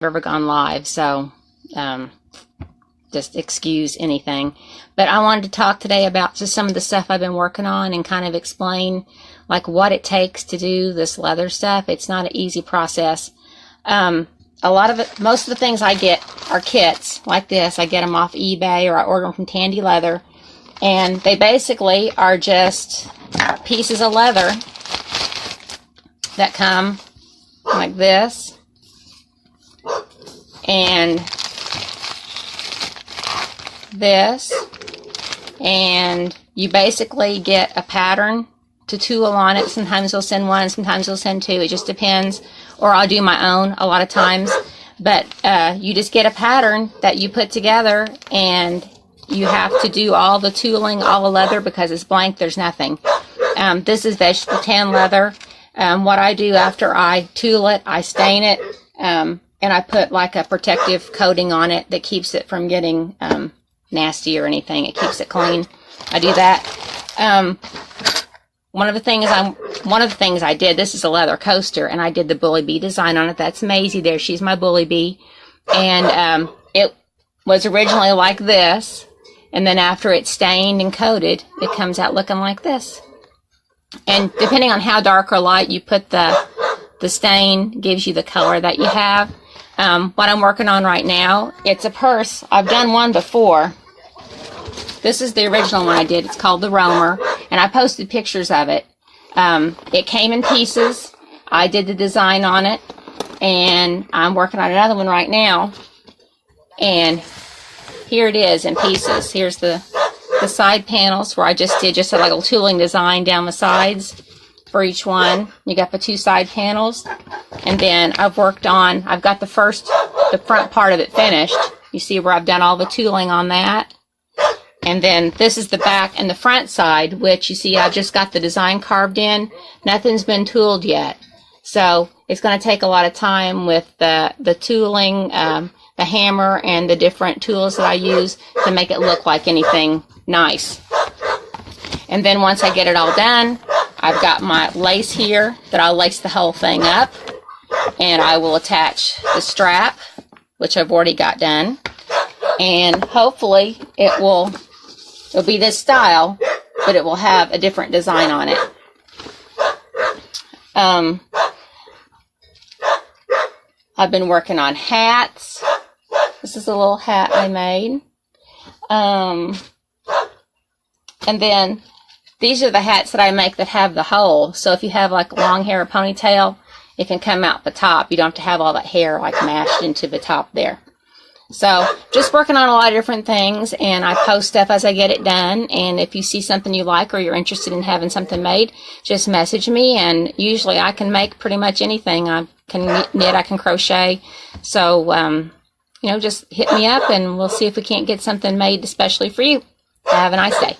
ever gone live, so just excuse anything. But I wanted to talk today about just some of the stuff I've been working on and kind of explain like what it takes to do this leather stuff. It's not an easy process. A lot of it, most of the things I get are kits like this. I get them off eBay or I order them from Tandy Leather, and they basically are just pieces of leather that come like this, and this, and you basically get a pattern to tool on it. Sometimes they'll send one, sometimes they'll send two. It just depends. Or I'll do my own a lot of times. But you just get a pattern that you put together, and you have to do all the tooling, all the leather, because it's blank. There's nothing. This is vegetable tan leather. What I do after I tool it, I stain it, and I put like a protective coating on it that keeps it from getting nasty or anything. It keeps it clean. I do that. One of the things I did, this is a leather coaster, and I did the BullyBee design on it. That's Maisie there. She's my BullyBee. And it was originally like this, and then after it's stained and coated, it comes out looking like this. And depending on how dark or light you put the stain, gives you the color that you have. What I'm working on right now, it's a purse. I've done one before. This is the original one I did. It's called the Roamer, and I posted pictures of it. It came in pieces. I did the design on it, and I'm working on another one right now. And here it is in pieces. Here's the side panels where I just did a little tooling design down the sides for each one. You got the two side panels, and then I've got the front part of it finished. You see where I've done all the tooling on that. And then this is the back and the front side, which you see I've just got the design carved in. Nothing's been tooled yet. So it's going to take a lot of time with the tooling, the hammer, and the different tools that I use to make it look like anything nice. And then once I get it all done, I've got my lace here that I'll lace the whole thing up. And I will attach the strap, which I've already got done. And hopefully it'll be this style, but it will have a different design on it. I've been working on hats. This is a little hat I made. And then these are the hats that I make that have the hole. So if you have like long hair or ponytail, it can come out the top. You don't have to have all that hair like mashed into the top there. So just working on a lot of different things, and I post stuff as I get it done. And if you see something you like or you're interested in having something made, just message me, and usually I can make pretty much anything. I can knit, I can crochet. So, just hit me up and we'll see if we can't get something made especially for you. Have a nice day.